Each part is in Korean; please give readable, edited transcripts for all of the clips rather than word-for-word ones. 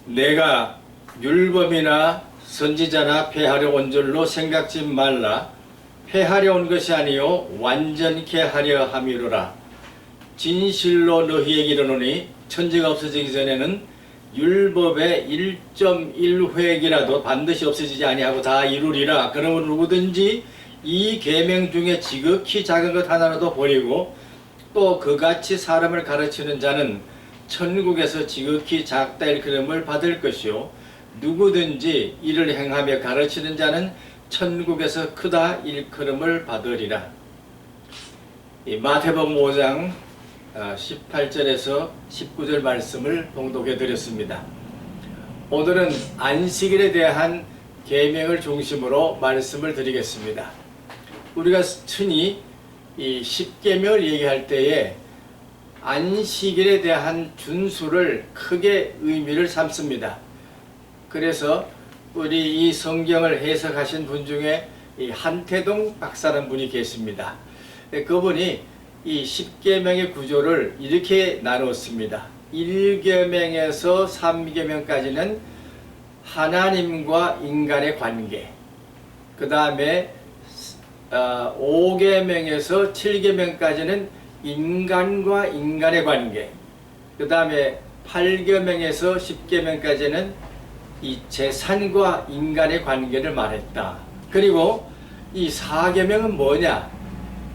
내가 율법이나 선지자나 폐하려 온 줄로 생각지 말라. 폐하려 온 것이 아니요 완전케 하려 함이로라. 진실로 너희에게 이르노니 천지가 없어지기 전에는 율법의 1.1획이라도 반드시 없어지지 아니하고 다 이루리라. 그러므로 누구든지 이 계명 중에 지극히 작은 것 하나라도 버리고 또 그같이 사람을 가르치는 자는 천국에서 지극히 작다 일컬음을 받을 것이요 누구든지 이를 행하며 가르치는 자는 천국에서 크다 일컬음을 받으리라. 마태복음 5장 18절에서 19절 말씀을 봉독해 드렸습니다. 오늘은 안식일에 대한 계명을 중심으로 말씀을 드리겠습니다. 우리가 흔히 이 십계명을 얘기할 때에 안식일에 대한 준수를 크게 의미를 삼습니다. 그래서 우리 이 성경을 해석하신 분 중에 이 한태동 박사라는 분이 계십니다. 그분이 이 십계명의 구조를 이렇게 나눴습니다. 1계명에서 3계명까지는 하나님과 인간의 관계, 그 다음에 5계명에서 7계명까지는 인간과 인간의 관계, 그 다음에 8계명에서 10계명까지는 이 재산과 인간의 관계를 말했다. 그리고 이 4계명은 뭐냐?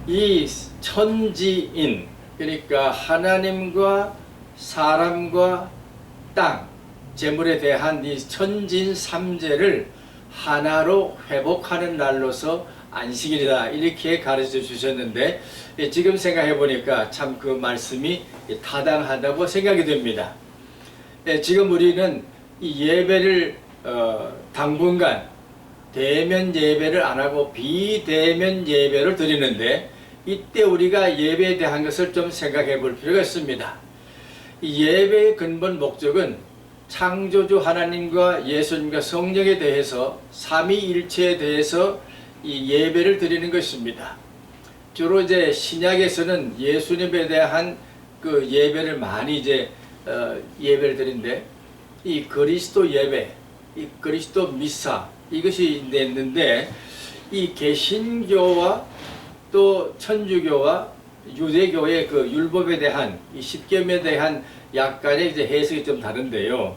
이 천지인, 그러니까 하나님과 사람과 땅, 재물에 대한 이 천지인 삼재를 하나로 회복하는 날로서 안식일이다 이렇게 가르쳐 주셨는데 지금 생각해 보니까 참 그 말씀이 타당하다고 생각이 됩니다. 지금 우리는 이 예배를 당분간 대면 예배를 안 하고 비대면 예배를 드리는데 이때 우리가 예배에 대한 것을 좀 생각해 볼 필요가 있습니다. 이 예배의 근본 목적은 창조주 하나님과 예수님과 성령에 대해서 삼위일체에 대해서 이 예배를 드리는 것입니다. 주로 이제 신약에서는 예수님에 대한 그 예배를 많이 예배를 드리는데 이 그리스도 예배, 이 그리스도 미사 이것이 있는데 이 개신교와 또 천주교와 유대교의 그 율법에 대한 이 십계명에 대한 약간의 이제 해석이 좀 다른데요.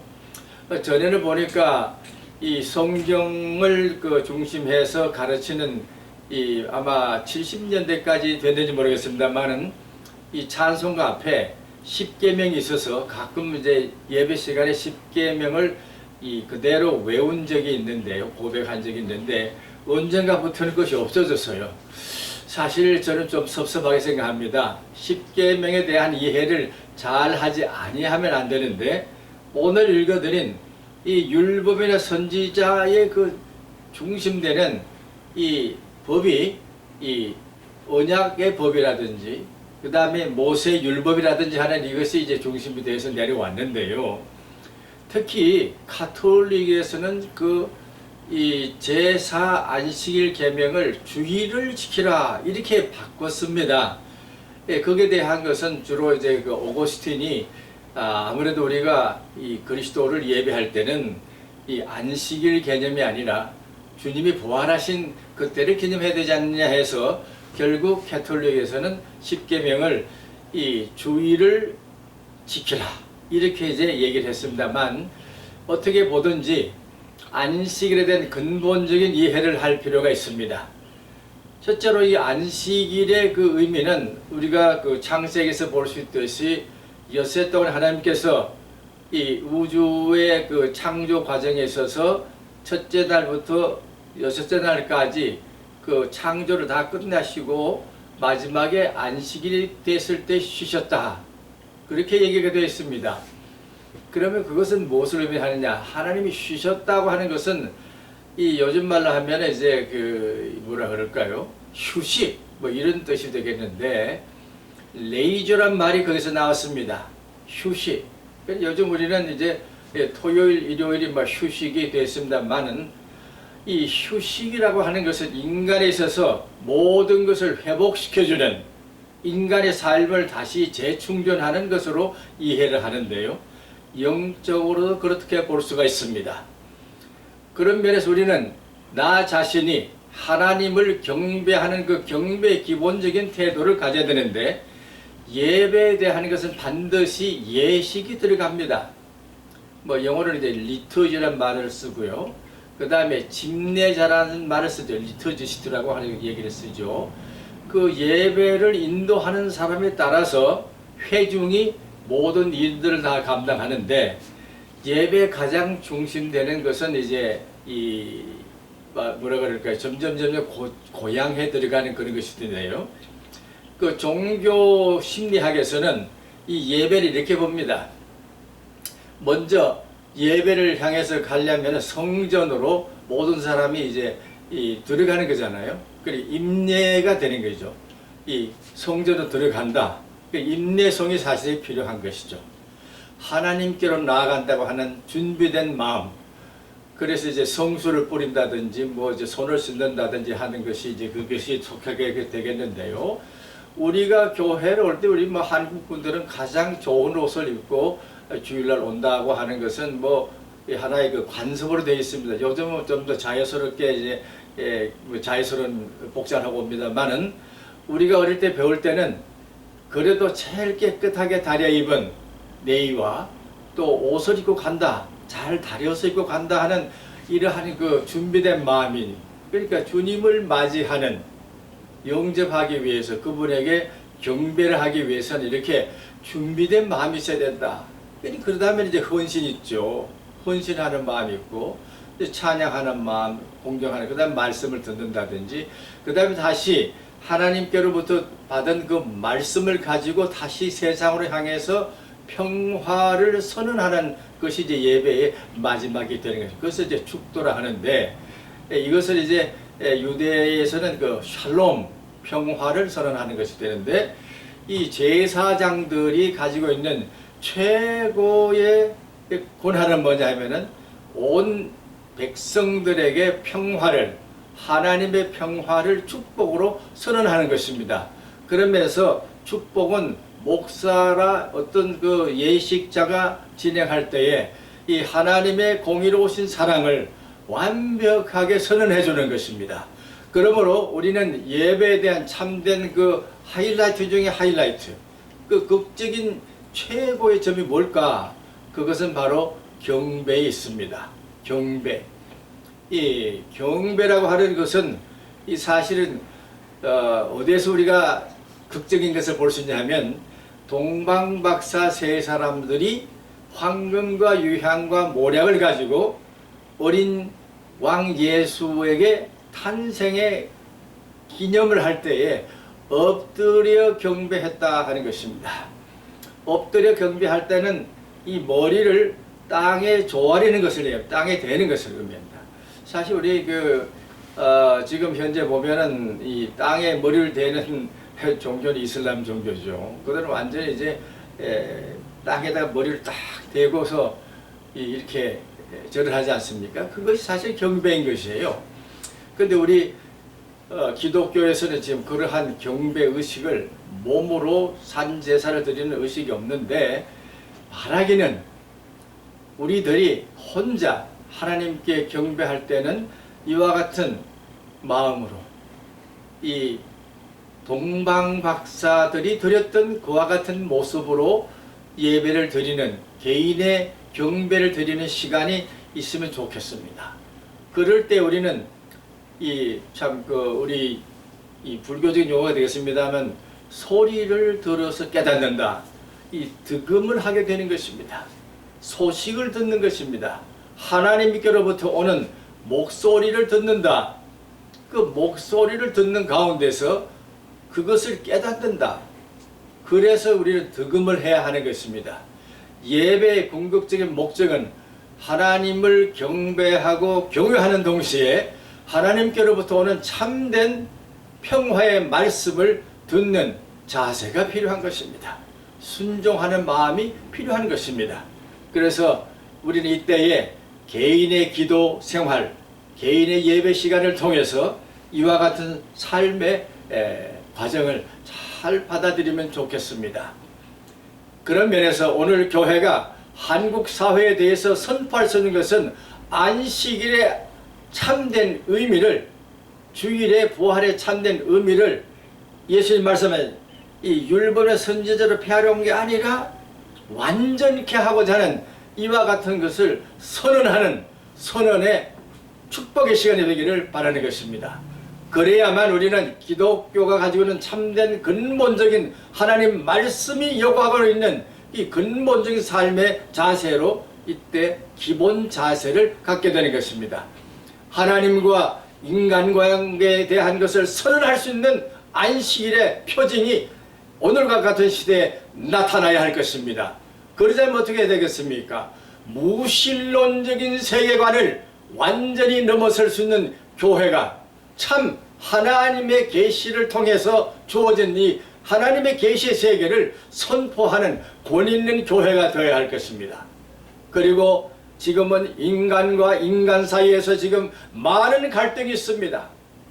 전에는 보니까 이 성경을 그 중심해서 가르치는 이 아마 70년대까지 됐는지 모르겠습니다만은 이 찬송가 앞에 십계명이 있어서 가끔 이제 예배 시간에 십계명을 이 그대로 외운 적이 있는데요, 고백한 적이 있는데 언젠가부터는 그것이 없어졌어요. 사실 저는 좀 섭섭하게 생각합니다. 십계명에 대한 이해를 잘 하지 아니하면 안 되는데 오늘 읽어드린 이 율법이나 선지자의 그 중심되는 이 법이 이 언약의 법이라든지 그 다음에 모세 율법이라든지 하는 이것이 이제 중심이 돼서 내려왔는데요. 특히 가톨릭에서는 그 이 제4 안식일 계명을 주일을 지키라 이렇게 바꿨습니다. 거기에 대한 것은 주로 이제 그 오거스틴이 아무래도 우리가 이 그리스도를 예배할 때는 이 안식일 개념이 아니라 주님이 부활하신 그때를 기념해야 되지 않느냐 해서 결국 가톨릭에서는 십계명을 이 주일을 지키라 이렇게 이제 얘기를 했습니다만 어떻게 보든지 안식일에 대한 근본적인 이해를 할 필요가 있습니다. 첫째로 이 안식일의 그 의미는 우리가 그 창세기에서 볼 수 있듯이 엿새 동안 하나님께서 이 우주의 그 창조 과정에 있어서 첫째 날부터 여섯째 날까지 그 창조를 다 끝나시고 마지막에 안식일이 됐을 때 쉬셨다. 그렇게 얘기가 되어 있습니다. 그러면 그것은 무엇을 의미하느냐? 하나님이 쉬셨다고 하는 것은 이 요즘 말로 하면 이제 그 뭐라 그럴까요? 휴식 뭐 이런 뜻이 되겠는데 레이저란 말이 거기서 나왔습니다. 휴식. 요즘 우리는 이제 토요일, 일요일이 뭐 휴식이 됐습니다만은 이 휴식이라고 하는 것은 인간에 있어서 모든 것을 회복시켜주는 인간의 삶을 다시 재충전하는 것으로 이해를 하는데요. 영적으로도 그렇게 볼 수가 있습니다. 그런 면에서 우리는 나 자신이 하나님을 경배하는 그 경배의 기본적인 태도를 가져야 되는데, 예배에 대한 것은 반드시 예식이 들어갑니다. 뭐 영어로는 이제 리터지라는 말을 쓰고요. 그 다음에 집례자라는 말을 쓰죠. 리터지스트라고 하는 얘기를 쓰죠. 그 예배를 인도하는 사람에 따라서 회중이 모든 일들을 다 감당하는데, 예배 가장 중심되는 것은 이제 이 뭐라 그럴까요? 점점 고양해 들어가는 그런 것인데요. 그 종교 심리학에서는 이 예배를 이렇게 봅니다. 먼저 예배를 향해서 가려면 성전으로 모든 사람이 이제 들어가는 거잖아요. 그리고 임례가 되는 거죠. 이 성전으로 들어간다. 임례성이 사실 필요한 것이죠. 하나님께로 나아간다고 하는 준비된 마음. 그래서 이제 성수를 뿌린다든지 뭐 이제 손을 씻는다든지 하는 것이 이제 그것이 속하게 되겠는데요. 우리가 교회를 올 때 우리 뭐 한국 분들은 가장 좋은 옷을 입고 주일날 온다고 하는 것은 뭐 하나의 그 관습으로 되어 있습니다. 요즘은 좀 더 자연스럽게 이제 자연스러운 복장을 하고 옵니다만은, 우리가 어릴 때 배울 때는 그래도 제일 깨끗하게 다려 입은 네이와 또 옷을 입고 간다, 잘 다려서 입고 간다 하는 이러한 그 준비된 마음이, 그러니까 주님을 맞이하는, 영접하기 위해서 그분에게 경배를 하기 위해서는 이렇게 준비된 마음이 있어야 된다. 그러다면 이제 헌신이 있죠. 헌신하는 마음이 있고, 찬양하는 마음, 공경하는, 그 다음에 말씀을 듣는다든지, 그 다음에 다시 하나님께로부터 받은 그 말씀을 가지고 다시 세상으로 향해서 평화를 선언하는 것이 이제 예배의 마지막이 되는 것이죠. 그것을 이제 축도라 하는데, 이것을 이제 유대에서는 그 샬롬, 평화를 선언하는 것이 되는데, 이 제사장들이 가지고 있는 최고의 권한은 뭐냐 하면은 온 백성들에게 평화를, 하나님의 평화를 축복으로 선언하는 것입니다. 그러면서 축복은 목사라 어떤 그 예식자가 진행할 때에 이 하나님의 공의로우신 사랑을 완벽하게 선언해 주는 것입니다. 그러므로 우리는 예배에 대한 참된 그 하이라이트 중에 하이라이트, 그 극적인 최고의 점이 뭘까? 그것은 바로 경배에 있습니다. 경배. 이 경배라고 하는 것은 이 사실은 어디에서 우리가 극적인 것을 볼 수 있냐면, 동방박사 세 사람들이 황금과 유향과 모략을 가지고 어린 왕 예수에게 탄생의 기념을 할 때에 엎드려 경배했다 하는 것입니다. 엎드려 경배할 때는 이 머리를 땅에 조아리는 것을 해요. 땅에 대는 것을 의미합니다. 사실 우리 지금 현재 보면은 이 땅에 머리를 대는 종교는 이슬람 종교죠. 그들은 완전히 이제 땅에다가 머리를 딱 대고서 이렇게 절을 하지 않습니까? 그것이 사실 경배인 것이에요. 근데 우리 기독교에서는 지금 그러한 경배 의식을 몸으로 산제사를 드리는 의식이 없는데, 말하기는 우리들이 혼자 하나님께 경배할 때는 이와 같은 마음으로, 이 동방박사들이 드렸던 그와 같은 모습으로 예배를 드리는, 개인의 경배를 드리는 시간이 있으면 좋겠습니다. 그럴 때 우리는 우리 불교적인 용어가 되겠습니다만, 소리를 들어서 깨닫는다. 이 득음을 하게 되는 것입니다. 소식을 듣는 것입니다. 하나님께로부터 오는 목소리를 듣는다. 그 목소리를 듣는 가운데서 그것을 깨닫는다. 그래서 우리는 득음을 해야 하는 것입니다. 예배의 궁극적인 목적은 하나님을 경배하고 경외하는 동시에 하나님께로부터 오는 참된 평화의 말씀을 듣는 자세가 필요한 것입니다. 순종하는 마음이 필요한 것입니다. 그래서 우리는 이때에 개인의 기도 생활, 개인의 예배 시간을 통해서 이와 같은 삶의 과정을 잘 받아들이면 좋겠습니다. 그런 면에서 오늘 교회가 한국 사회에 대해서 선포할 수 있는 것은 안식일의 참된 의미를, 주일의 부활의 참된 의미를 예수님 말씀에 이 율법의 선지자로 폐하려온 게 아니라 완전케 하고자 하는 이와 같은 것을 선언하는 선언의 축복의 시간이 되기를 바라는 것입니다. 그래야만 우리는 기독교가 가지고 있는 참된 근본적인 하나님 말씀이 요구하고 있는 이 근본적인 삶의 자세로 이때 기본 자세를 갖게 되는 것입니다. 하나님과 인간관계에 대한 것을 선언할 수 있는 안식일의 표징이 오늘과 같은 시대에 나타나야 할 것입니다. 그러자면 어떻게 해야 되겠습니까? 무신론적인 세계관을 완전히 넘어설 수 있는 교회가 참 하나님의 계시를 통해서 주어진 이 하나님의 계시의 세계를 선포하는 권 있는 교회가 되어야 할 것입니다. 그리고 지금은 인간과 인간 사이에서 지금 많은 갈등이 있습니다.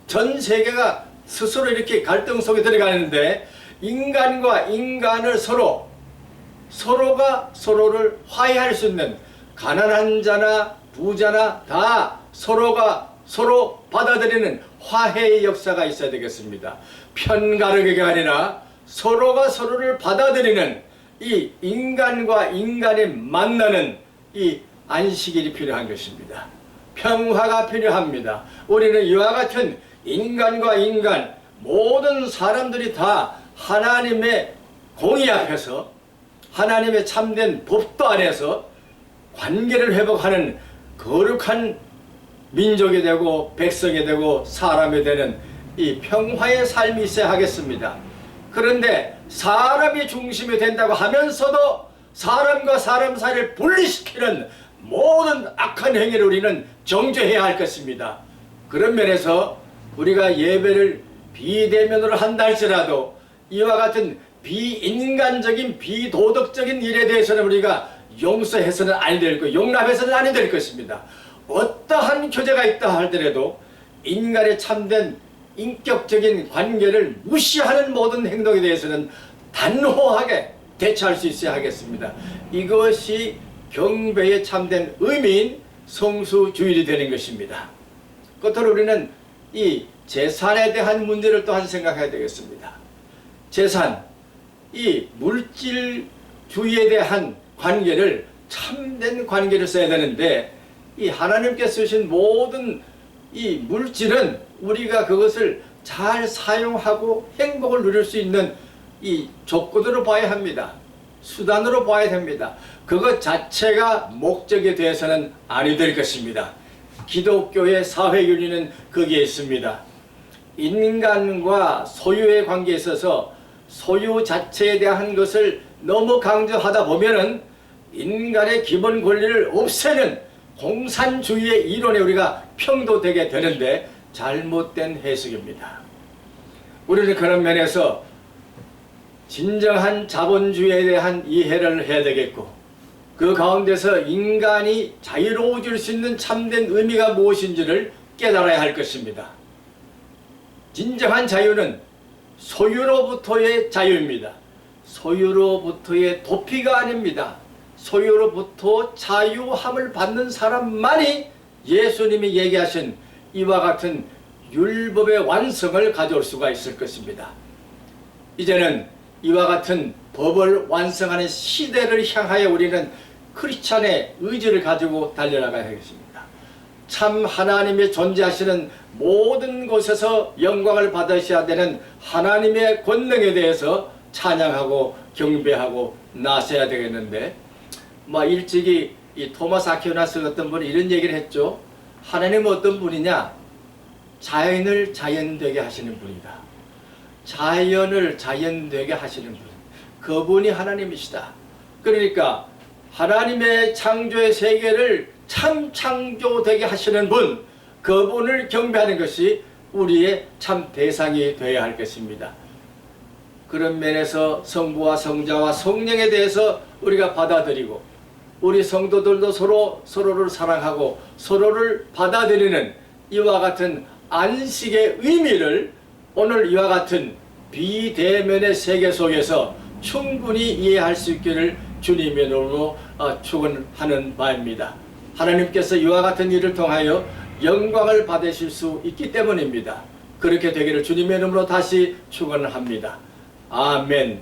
전 세계가 스스로 이렇게 갈등 속에 들어가는데 인간과 인간을 서로가 서로를 화해할 수 있는 가난한 자나 부자나 다 서로가 서로 받아들이는 화해의 역사가 있어야 되겠습니다. 편가르기가 아니라 서로가 서로를 받아들이는 이 인간과 인간이 만나는 이 안식일이 필요한 것입니다. 평화가 필요합니다. 우리는 이와 같은 인간과 인간 모든 사람들이 다 하나님의 공의 앞에서 하나님의 참된 법도 안에서 관계를 회복하는 거룩한 민족이 되고 백성이 되고 사람이 되는 이 평화의 삶이 있어야 하겠습니다. 그런데 사람이 중심이 된다고 하면서도 사람과 사람 사이를 분리시키는 모든 악한 행위를 우리는 정죄해야 할 것입니다. 그런 면에서 우리가 예배를 비대면으로 한다 할지라도 이와 같은 비인간적인 비도덕적인 일에 대해서는 우리가 용서해서는 아니 될 것, 용납해서는 아니 될 것입니다. 어떠한 교제가 있다 할더라도 인간의 참된 인격적인 관계를 무시하는 모든 행동에 대해서는 단호하게 대처할 수 있어야 하겠습니다. 이것이 경배의 참된 의미인 성수주일이 되는 것입니다. 끝으로 우리는 이 재산에 대한 문제를 또한 생각해야 되겠습니다. 재산, 이 물질주의에 대한 관계를 참된 관계를 써야 되는데 이 하나님께서 주신 모든 이 물질은 우리가 그것을 잘 사용하고 행복을 누릴 수 있는 이 조건으로 봐야 합니다. 수단으로 봐야 됩니다. 그것 자체가 목적이 되어서는 아니 될 것입니다. 기독교의 사회윤리는 거기에 있습니다. 인간과 소유의 관계에 있어서 소유 자체에 대한 것을 너무 강조하다 보면은 인간의 기본 권리를 없애는 공산주의의 이론에 우리가 평도되게 되는데 잘못된 해석입니다. 우리는 그런 면에서 진정한 자본주의에 대한 이해를 해야 되겠고 그 가운데서 인간이 자유로워질 수 있는 참된 의미가 무엇인지를 깨달아야 할 것입니다. 진정한 자유는 소유로부터의 자유입니다. 소유로부터의 도피가 아닙니다. 소유로부터 자유함을 받는 사람만이 예수님이 얘기하신 이와 같은 율법의 완성을 가져올 수가 있을 것입니다. 이제는 이와 같은 법을 완성하는 시대를 향하여 우리는 크리스찬의 의지를 가지고 달려나가야 하겠습니다. 참 하나님이 존재하시는 모든 곳에서 영광을 받으셔야 되는 하나님의 권능에 대해서 찬양하고 경배하고 나서야 되겠는데 일찍이 이 토마스 아퀴나스 어떤 분이 이런 얘기를 했죠. 하나님은 어떤 분이냐? 자연을 자연되게 하시는 분이다. 자연을 자연되게 하시는 분. 그분이 하나님이시다. 그러니까 하나님의 창조의 세계를 참 창조되게 하시는 분, 그분을 경배하는 것이 우리의 참 대상이 되어야 할 것입니다. 그런 면에서 성부와 성자와 성령에 대해서 우리가 받아들이고 우리 성도들도 서로를 사랑하고 서로를 받아들이는 이와 같은 안식의 의미를 오늘 이와 같은 비대면의 세계 속에서 충분히 이해할 수 있기를 주님의 이름으로 축원하는 바입니다. 하나님께서 이와 같은 일을 통하여 영광을 받으실 수 있기 때문입니다. 그렇게 되기를 주님의 이름으로 다시 축원합니다. 아멘.